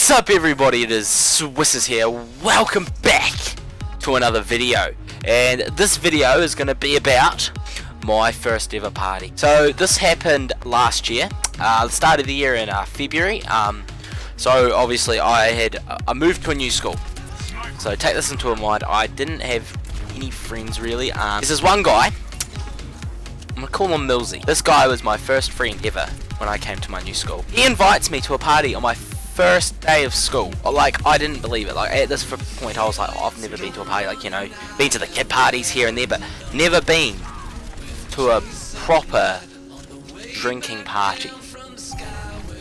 What's up everybody, it is Swisses here. Welcome back to another video. And this video is going to be about my first ever party. So this happened last year, the start of the year in February. So obviously I moved to a new school. So take this into mind, I didn't have any friends really. There's this one guy, I'm going to call him Millsy. This guy was my first friend ever when I came to my new school. He invites me to a party on my first day of school. Like, I didn't believe it. Like, at this point I was like, oh, I've never been to a party. Like, you know, been to the kid parties here and there, but never been to a proper drinking party.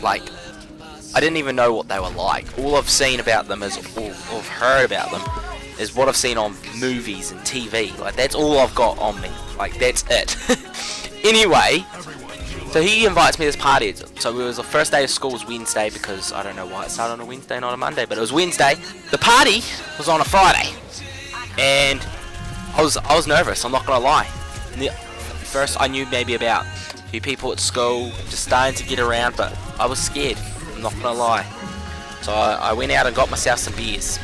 Like, I didn't even know what they were like. All I've seen about them is, or I've heard about them, is what I've seen on movies and TV. Like, that's all I've got on me. Like, that's it. Anyway, so he invites me to this party. So it was the first day of school was Wednesday, because I don't know why it started on a Wednesday, not a Monday, but it was Wednesday. The party was on a Friday, and I was nervous. I'm not gonna lie. First, I knew maybe about a few people at school, just starting to get around, but I was scared. I'm not gonna lie. So I went out and got myself some beers.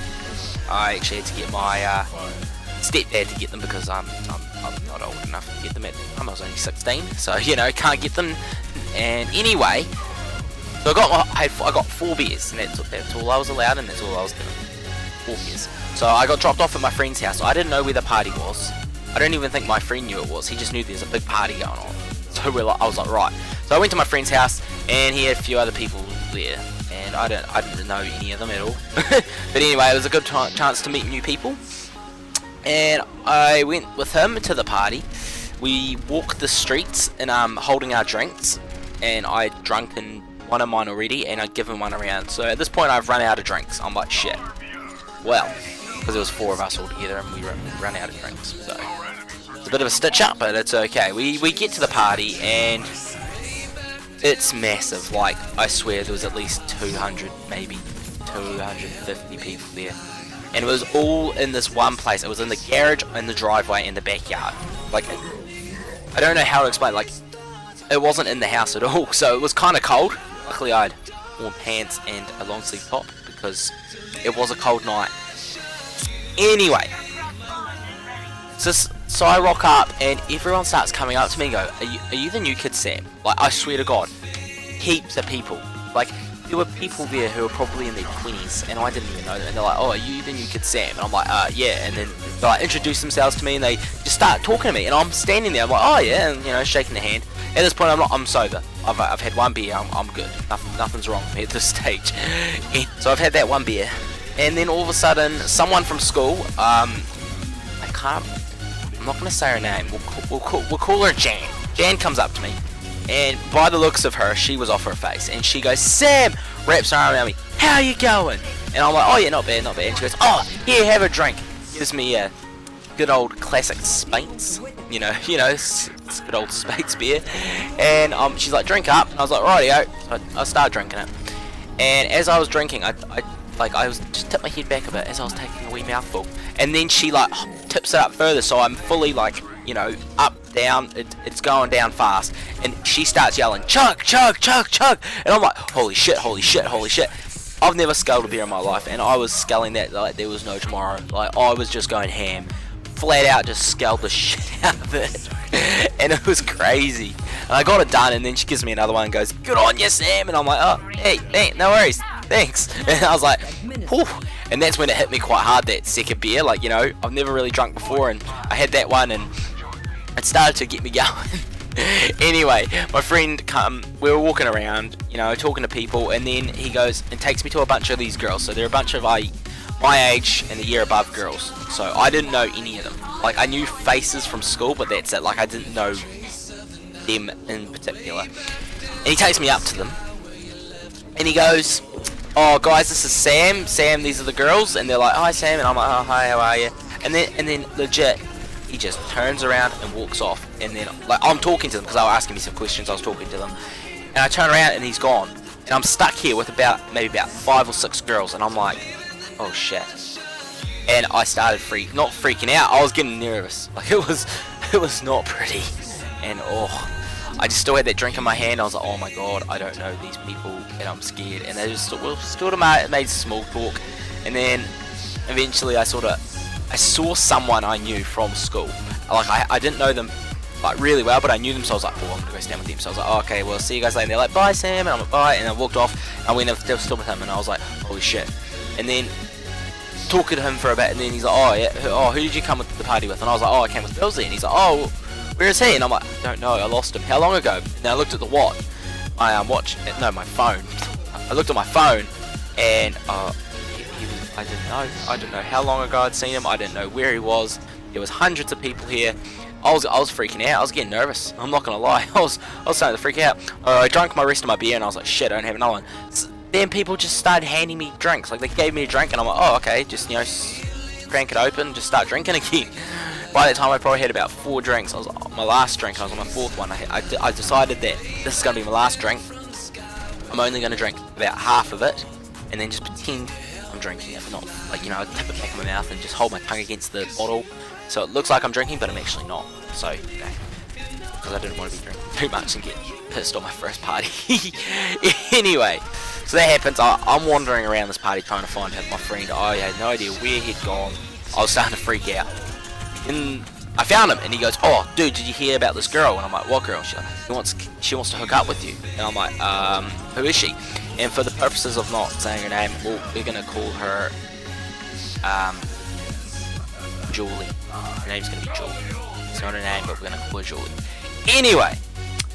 I actually had to get my stepdad to get them because I'm not old enough to get them at the time. I was only 16, so you know, can't get them. And anyway, so I got 4 beers, and that's all I was allowed, and that's all I was given. 4 beers. So I got dropped off at my friend's house. I didn't know where the party was. I don't even think my friend knew it was. He just knew there's a big party going on. So I was like, right. So I went to my friend's house, and he had a few other people there, and I didn't know any of them at all. But anyway, it was a good chance to meet new people. And I went with him to the party. We walked the streets and holding our drinks, and I'd drunken one of mine already, and I'd given one around. So at this point I've run out of drinks. I'm like, shit. Well, because there was 4 of us all together and we run out of drinks. So it's a bit of a stitch up, but it's okay. We get to the party and it's massive. Like, I swear there was at least 200, maybe 250 people there. And it was all in this one place. It was in the garage, in the driveway, in the backyard. Like, I don't know how to explain. Like, it wasn't in the house at all. So it was kind of cold. Luckily, I had warm pants and a long sleeve top because it was a cold night. Anyway, so I rock up and everyone starts coming up to me and go, "Are you the new kid, Sam?" Like, I swear to God, heaps of people. Like, there were people there who were probably in their 20s, and I didn't even know them. And they're like, "Oh, are you the new kid, Sam?" And I'm like, yeah. And then they like introduce themselves to me, and they just start talking to me. And I'm standing there, I'm like, "Oh yeah," and you know, shaking their hand. At this point, I'm sober. I've had 1 beer. I'm good. Nothing's wrong with me at this stage. So I've had that 1 beer, and then all of a sudden, someone from school, I'm not gonna say her name. We'll call her Jan. Jan comes up to me. And by the looks of her, she was off her face. And she goes, "Sam!" Wraps her arm around me. "How you going?" And I'm like, "Oh yeah, not bad, not bad." And she goes, "Oh, here, have a drink." Gives me a good old classic Spates. You know, it's good old Spates beer. And she's like, "Drink up." And I was like, "Rightio." So I started drinking it. And as I was drinking, I just tipped my head back a bit as I was taking a wee mouthful. And then she like tips it up further, so I'm fully like, you know, up, down, it's going down fast, and she starts yelling, "Chug, chug, chug, chug," and I'm like, holy shit, holy shit, holy shit. I've never sculled a beer in my life, and I was sculling that like there was no tomorrow. Like, I was just going ham, flat out just sculled the shit out of it, and it was crazy. And I got it done, and then she gives me another one and goes, "Good on you, Sam," and I'm like, "Oh, hey, no worries, thanks." And I was like, whew. And that's when it hit me quite hard, that second beer. Like, you know, I've never really drunk before, and I had that one, and it started to get me going. Anyway, my friend we were walking around, you know, talking to people, and then he goes and takes me to a bunch of these girls. So they're a bunch of my age and a year above girls. So I didn't know any of them. Like, I knew faces from school, but that's it. Like, I didn't know them in particular. And he takes me up to them, and he goes, "Oh guys, this is Sam. Sam, these are the girls." And they're like, "Hi Sam," and I'm like, "Oh hi, how are you?" And then legit, he just turns around and walks off. And then, like, I'm talking to them because they were asking me some questions. I was talking to them, and I turn around and he's gone. And I'm stuck here with maybe about 5 or 6 girls, and I'm like, oh shit. And I started not freaking out. I was getting nervous. Like, it was not pretty. And I just still had that drink in my hand. I was like, oh my god, I don't know these people, and I'm scared. And they just sort of made small talk, and then eventually I saw someone I knew from school. Like I didn't know them like really well, but I knew them, so I was like, oh, I'm gonna go stand with them. So I was like, oh, okay, well, see you guys later. And they're like, bye Sam, and I'm like, bye, and I walked off. I went up, they were still with him, and I was like, holy shit. And then talking to him for a bit, and then he's like, oh yeah, who did you come with the party with? And I was like, oh, I came with Billsy. And he's like, oh, where is he? And I'm like, I don't know, I lost him. How long ago? And I looked at the watch, my phone. I looked at my phone, and he was, I didn't know how long ago I'd seen him. I didn't know where he was. There was hundreds of people here. I was freaking out. I was getting nervous. I'm not gonna lie. I was starting to freak out. I drank my rest of my beer, and I was like, shit, I don't have another one. Then people just started handing me drinks. Like, they gave me a drink, and I'm like, oh, okay, just, crank it open, just start drinking again. By that time, I probably had about 4 drinks. I was like, my last drink, I was on my 4th one. I decided that this is gonna be my last drink. I'm only gonna drink about half of it, and then just pretend I'm drinking it, not like, I tip it back in my mouth and just hold my tongue against the bottle. So it looks like I'm drinking, but I'm actually not. So, because I didn't want to be drinking too much and get pissed on my first party. Anyway, so that happens. I'm wandering around this party trying to find my friend. I had no idea where he'd gone. I was starting to freak out. And I found him, and he goes, oh, dude, did you hear about this girl? And I'm like, what girl? She wants to hook up with you. And I'm like, who is she? And for the purposes of not saying her name, we're going to call her, Julie. Her name's going to be Julie. It's not her name, but we're going to call her Julie. Anyway,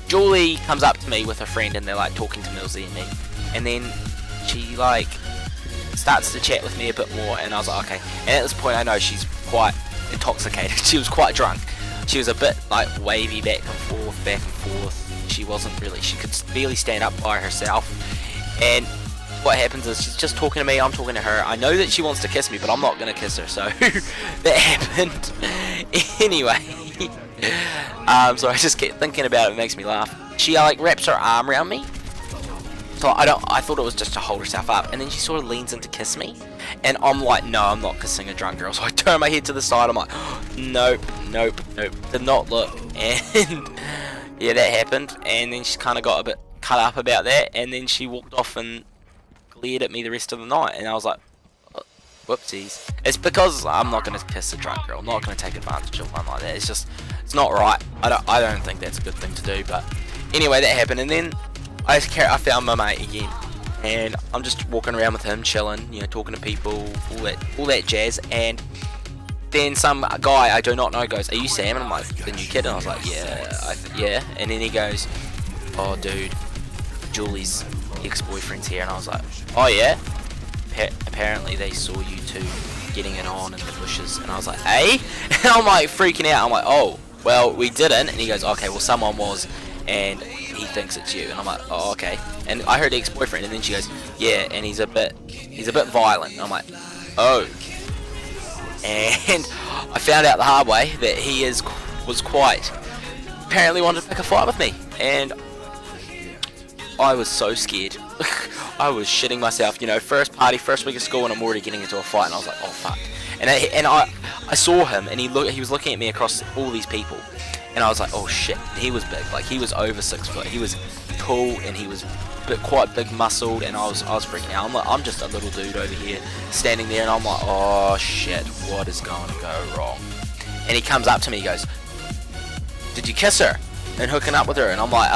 Julie comes up to me with her friend, and they're like talking to Millsy and me. And then she like starts to chat with me a bit more, and I was like, okay. And at this point, I know she's quite intoxicated. She was quite drunk. She was a bit like wavy back and forth. She could barely stand up by herself. And what happens is she's just talking to me, I'm talking to her. I know that she wants to kiss me, but I'm not going to kiss her, so that happened. Anyway, so I just kept thinking about it, it makes me laugh. She like wraps her arm around me, so I thought it was just to hold herself up, and then she sort of leans in to kiss me, and I'm like, no, I'm not kissing a drunk girl. So I turn my head to the side, I'm like, nope, did not look. And yeah, that happened, and then she kind of got a bit cut up about that, and then she walked off and glared at me the rest of the night, and I was like, whoopsies. It's because I'm not going to kiss a drunk girl. I'm not going to take advantage of one like that. It's not right. I don't think that's a good thing to do. But anyway, that happened, and then I found my mate again, and I'm just walking around with him, chilling, talking to people, all that jazz. And then some guy I do not know goes, "Are you Sam?" And I'm like, "The new kid?" And I was like, "Yeah." And then he goes, "Oh, dude, Julie's ex-boyfriend's here." And I was like, "Oh yeah?" Apparently they saw you two getting it on in the bushes. And I was like, "Eh?" And I'm like freaking out. I'm like, "Oh, well, we didn't." And he goes, "Okay, well, someone was, and he thinks it's you." And I'm like, "Oh, okay." And I heard ex-boyfriend, and then she goes, "Yeah, and he's a bit violent." And I'm like, "Oh." And I found out the hard way that he was quite, apparently wanted to pick a fight with me, and I was so scared. I was shitting myself, first party, first week of school, and I'm already getting into a fight, and I was like, oh fuck. And I saw him, and he was looking at me across all these people, and I was like, oh shit. And he was big, like he was over 6 foot. He was tall, and he was quite big muscled, and I was freaking out. I'm just a little dude over here standing there, and I'm like, oh shit, what is going to go wrong? And he comes up to me, he goes, "Did you kiss her and hooking up with her?" And I'm like,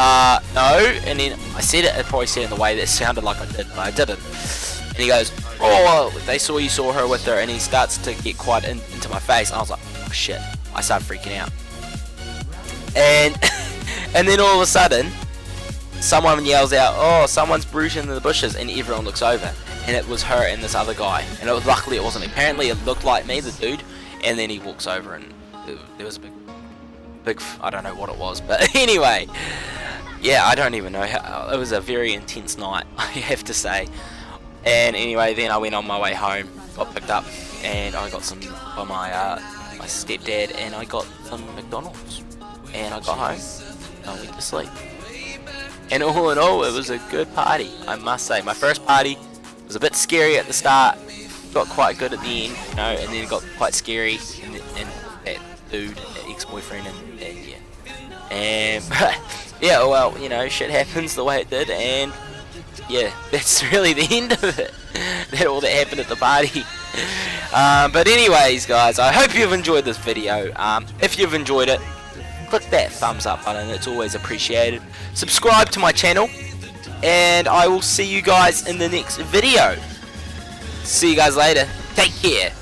no. And then I probably said it in the way that sounded like I did, but I didn't. And he goes, "Oh, they saw her with her," and he starts to get quite into my face, and I was like, oh shit. I started freaking out, and and then all of a sudden someone yells out, "Oh, someone's bruising in the bushes," and everyone looks over, and it was her and this other guy, and luckily it wasn't me. Apparently it looked like me, the dude, and then he walks over, and there was a big, I don't know what it was, but anyway, yeah, I don't even know how. It was a very intense night, I have to say. And anyway, then I went on my way home, got picked up, and I got some by my stepdad, and I got some McDonald's, and I got home, and I went to sleep. And all in all, it was a good party, I must say. My first party was a bit scary at the start, got quite good at the end, and then it got quite scary, and that dude, that ex-boyfriend, and yeah. And yeah, well, you know, shit happens the way it did, and yeah, that's really the end of it. All that happened at the party. But anyways, guys, I hope you've enjoyed this video. If you've enjoyed it, click that thumbs up button. It's always appreciated. Subscribe to my channel, and I will see you guys in the next video. See you guys later. Take care.